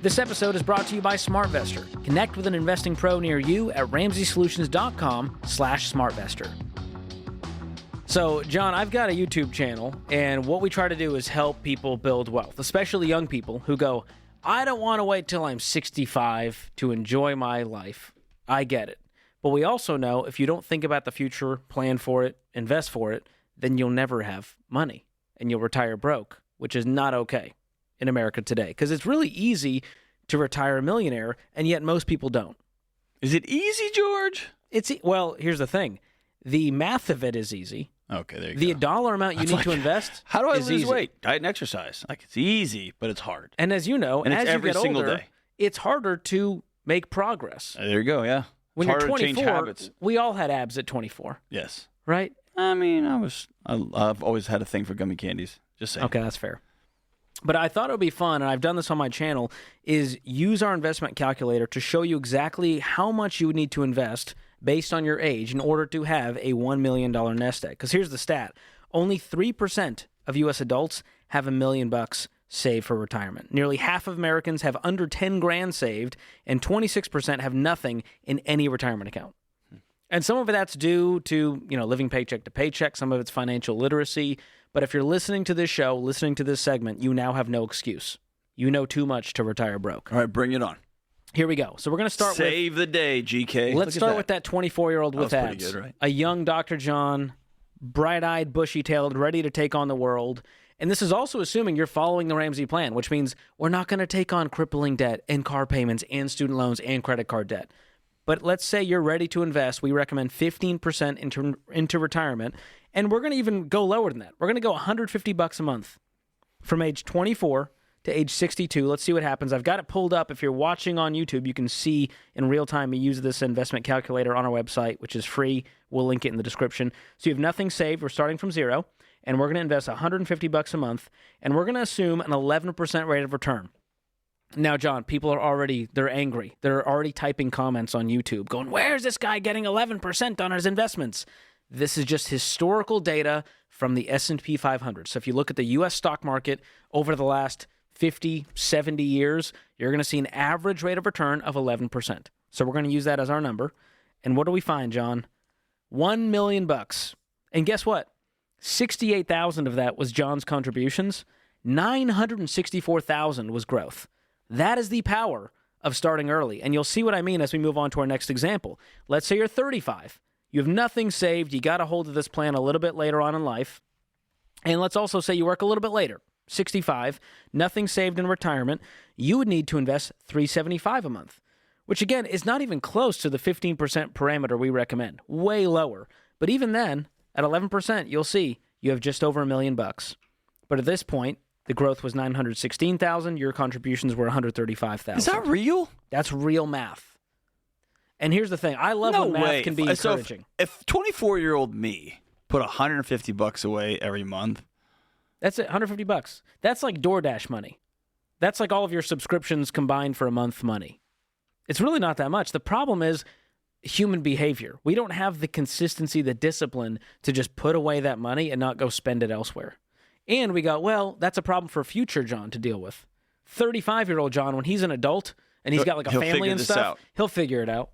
This episode is brought to you by SmartVestor. Connect with an investing pro near you at RamseySolutions.com/SmartVestor. So, John, I've got a YouTube channel, and what we try to do is help people build wealth, especially young people who go, I don't want to wait till I'm 65 to enjoy my life. I get it. But we also know if you don't think about the future, plan for it, invest for it, then you'll never have money, and you'll retire broke, which is not okay in America today, because it's really easy to retire a millionaire, and yet most people don't. Is it easy, George? Well, here's the thing. The math of it is easy. Okay, there you The go. dollar amount you need to invest How do I is lose easy. weight? Diet and exercise. Like, it's easy, but it's hard. And as you know, And it's as you every get single older, day. it's harder to make progress. There you go, yeah. When It's you're harder to change 24, habits. we all had abs at 24, Yes. right? I mean, I've always had a thing for gummy candies. Just saying. Okay, that's fair. But I thought it would be fun, and I've done this on my channel, is use our investment calculator to show you exactly how much you would need to invest based on your age in order to have a $1 million nest egg. Because here's the stat. Only 3% of U.S. adults have $1 million saved for retirement. Nearly half of Americans have under 10 grand saved, and 26% have nothing in any retirement account. And some of that's due to, living paycheck to paycheck. Some of it's financial literacy. But if you're listening to this show, listening to this segment, you now have no excuse. You know too much to retire broke. All right, bring it on. Here we go. So we're going to start Save the day, GK. Let's start with that 24-year-old with That was abs. pretty good, right? A young Dr. John, bright-eyed, bushy-tailed, ready to take on the world. And this is also assuming you're following the Ramsey plan, which means we're not going to take on crippling debt and car payments and student loans and credit card debt. But let's say you're ready to invest. We recommend 15% into retirement, and we're going to even go lower than that. We're going to go $150 a month from age 24 to age 62. Let's see what happens. I've got it pulled up. If you're watching on YouTube, you can see in real time we use this investment calculator on our website, which is free. We'll link it in the description. So you have nothing saved. We're starting from zero, and we're going to invest $150 a month, and we're going to assume an 11% rate of return. Now, John, people they're angry. They're already typing comments on YouTube going, where's this guy getting 11% on his investments? This is just historical data from the S&P 500. So if you look at the U.S. stock market over the last 50, 70 years, you're going to see an average rate of return of 11%. So we're going to use that as our number. And what do we find, John? $1 million. And guess what? 68,000 of that was John's contributions. 964,000 was growth. That is the power of starting early. And you'll see what I mean as we move on to our next example. Let's say you're 35. You have nothing saved. You got a hold of this plan a little bit later on in life. And let's also say you work a little bit later, 65, nothing saved in retirement. You would need to invest $375 a month, which again is not even close to the 15% parameter we recommend. Way lower. But even then, at 11%, you'll see you have just over $1 million. But at this point, the growth was 916,000. Your contributions were 135,000. Is that real? That's real math. And here's the thing. I love when math can be encouraging. So if 24-year-old me put $150 away every month, that's it, $150. That's like DoorDash money. That's like all of your subscriptions combined for a month money. It's really not that much. The problem is human behavior. We don't have the consistency, the discipline to just put away that money and not go spend it elsewhere. And we go, well, that's a problem for future John to deal with. 35-year-old John, when he's an adult and he's got like a family and stuff, he'll figure it out.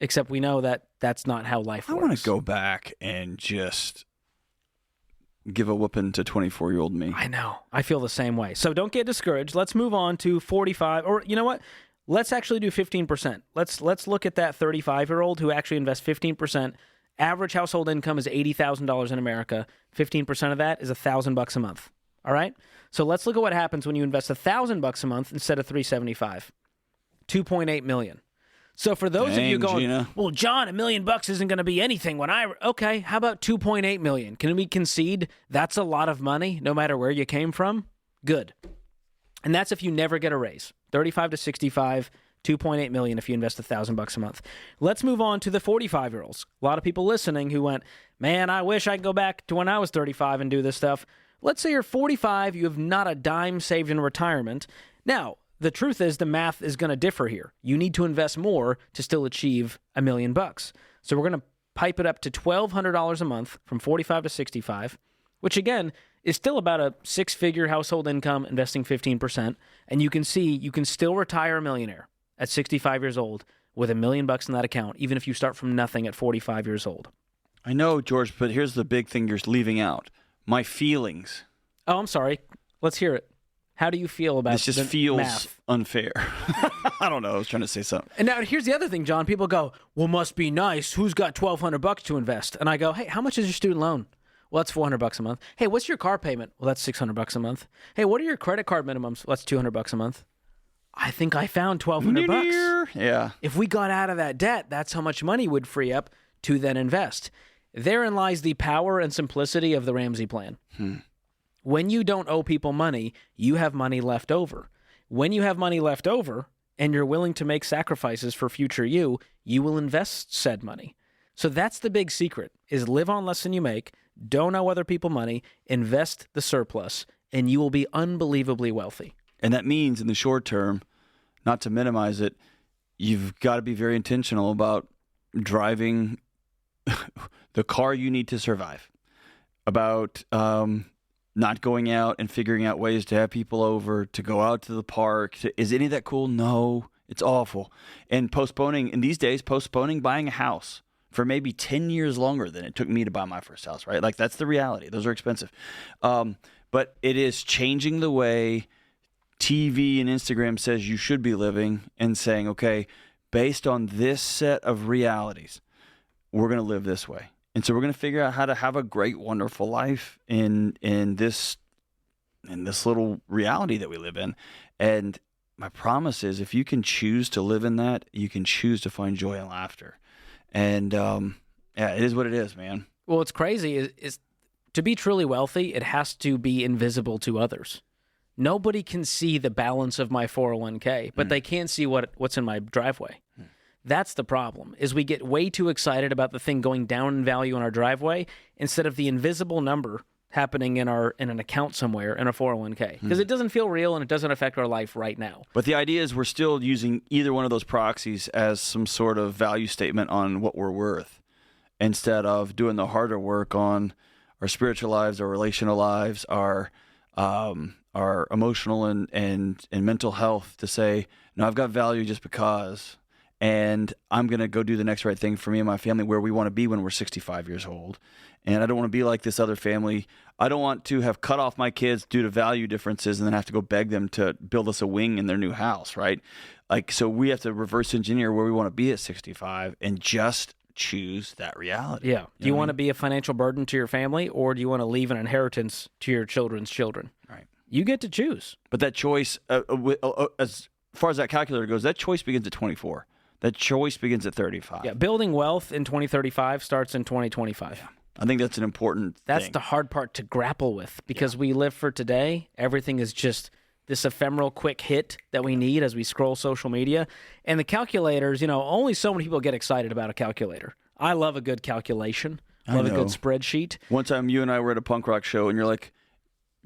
Except we know that that's not how life works. I want to go back and just give a whooping to 24-year-old me. I know. I feel the same way. So don't get discouraged. Let's move on to 45. Or you know what? Let's actually do 15%. Let's look at that 35-year-old who actually invests 15%. Average household income is $80,000 in America. 15% of that is $1,000 a month. All right? So let's look at what happens when you invest $1,000 a month instead of $375. $2.8 million. So for those of you going, Gina. well, John, $1 million isn't going to be anything when okay, how about $2.8 million? Can we concede that's a lot of money no matter where you came from? Good. And that's if you never get a raise. 35 to 65, $2.8 million if you invest $1,000 a month. Let's move on to the 45-year-olds. A lot of people listening who went, man, I wish I could go back to when I was 35 and do this stuff. Let's say you're 45, you have not a dime saved in retirement. Now, the truth is the math is going to differ here. You need to invest more to still achieve $1 million. So we're going to pipe it up to $1,200 a month from 45 to 65, which again is still about a six-figure household income, investing 15%, and you can see you can still retire a millionaire at 65 years old with $1 million in that account, even if you start from nothing at 45 years old. I know, George, but here's the big thing you're leaving out. My feelings. Oh, I'm sorry. Let's hear it. How do you feel about This just the feels math? unfair. I don't know. I was trying to say something. And now here's the other thing, John. People go, well, must be nice. Who's got $1,200 to invest? And I go, hey, how much is your student loan? Well, that's $400 a month. Hey, what's your car payment? Well, that's $600 a month. Hey, what are your credit card minimums? Well, that's $200 a month. I think I found $1,200. Yeah. If we got out of that debt, that's how much money would free up to then invest. Therein lies the power and simplicity of the Ramsey plan. When you don't owe people money, you have money left over. When you have money left over and you're willing to make sacrifices for future you will invest said money. So that's the big secret, is live on less than you make, don't owe other people money, invest the surplus, and you will be unbelievably wealthy. And that means in the short term, not to minimize it, you've got to be very intentional about driving the car you need to survive, about not going out and figuring out ways to have people over, to go out to the park. Is any of that cool? No, it's awful. And in these days, postponing buying a house for maybe 10 years longer than it took me to buy my first house, right? Like, that's the reality. Those are expensive. But it is changing the way TV and Instagram says you should be living, and saying, okay, based on this set of realities, we're going to live this way. And so we're going to figure out how to have a great, wonderful life in this little reality that we live in. And my promise is, if you can choose to live in that, you can choose to find joy and laughter. And it is what it is, man. Well, what's crazy is to be truly wealthy, it has to be invisible to others. Nobody can see the balance of my 401k, but they can see what's in my driveway. That's the problem, is we get way too excited about the thing going down in value in our driveway instead of the invisible number happening in an account somewhere in a 401k, because it doesn't feel real and it doesn't affect our life right now. But the idea is we're still using either one of those proxies as some sort of value statement on what we're worth, instead of doing the harder work on our spiritual lives, our relational lives, our emotional and mental health, to say, no, I've got value just because, and I'm going to go do the next right thing for me and my family, where we want to be when we're 65 years old. And I don't want to be like this other family. I don't want to have cut off my kids due to value differences and then have to go beg them to build us a wing in their new house, right? Like, so we have to reverse engineer where we want to be at 65 and just choose that reality. Yeah. Do you want to be a financial burden to your family, or do you want to leave an inheritance to your children's children? Right. You get to choose. But that choice, as far as that calculator goes, that choice begins at 24. That choice begins at 35. Yeah. Building wealth in 2035 starts in 2025. Yeah. I think that's an important That's thing. the hard part to grapple with, because we live for today. Everything is just this ephemeral quick hit that we need as we scroll social media. And the calculators, only so many people get excited about a calculator. I love a good calculation. I love a good spreadsheet. One time you and I were at a punk rock show, and you're like,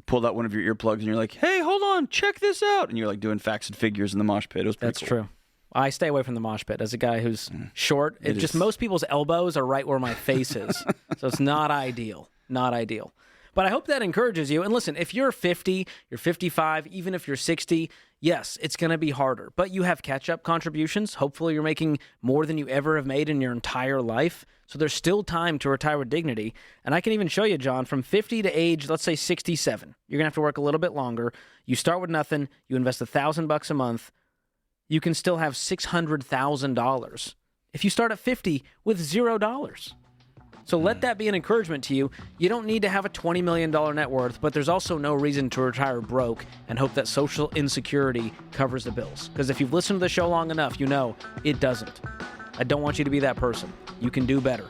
pulled out one of your earplugs, and you're like, hey, hold on, check this out. And you're like doing facts and figures in the mosh pit. It was pretty cool. True. I stay away from the mosh pit as a guy who's short. Most people's elbows are right where my face is. So it's not ideal. Not ideal. But I hope that encourages you. And listen, if you're 50, you're 55, even if you're 60, yes, it's going to be harder. But you have catch-up contributions. Hopefully you're making more than you ever have made in your entire life. So there's still time to retire with dignity. And I can even show you, John, from 50 to age, let's say 67. You're going to have to work a little bit longer. You start with nothing. You invest $1,000 a month. You can still have $600,000 if you start at 50 with $0. So let that be an encouragement to you. You don't need to have a $20 million net worth, but there's also no reason to retire broke and hope that social insecurity covers the bills. Because if you've listened to the show long enough, you know it doesn't. I don't want you to be that person. You can do better.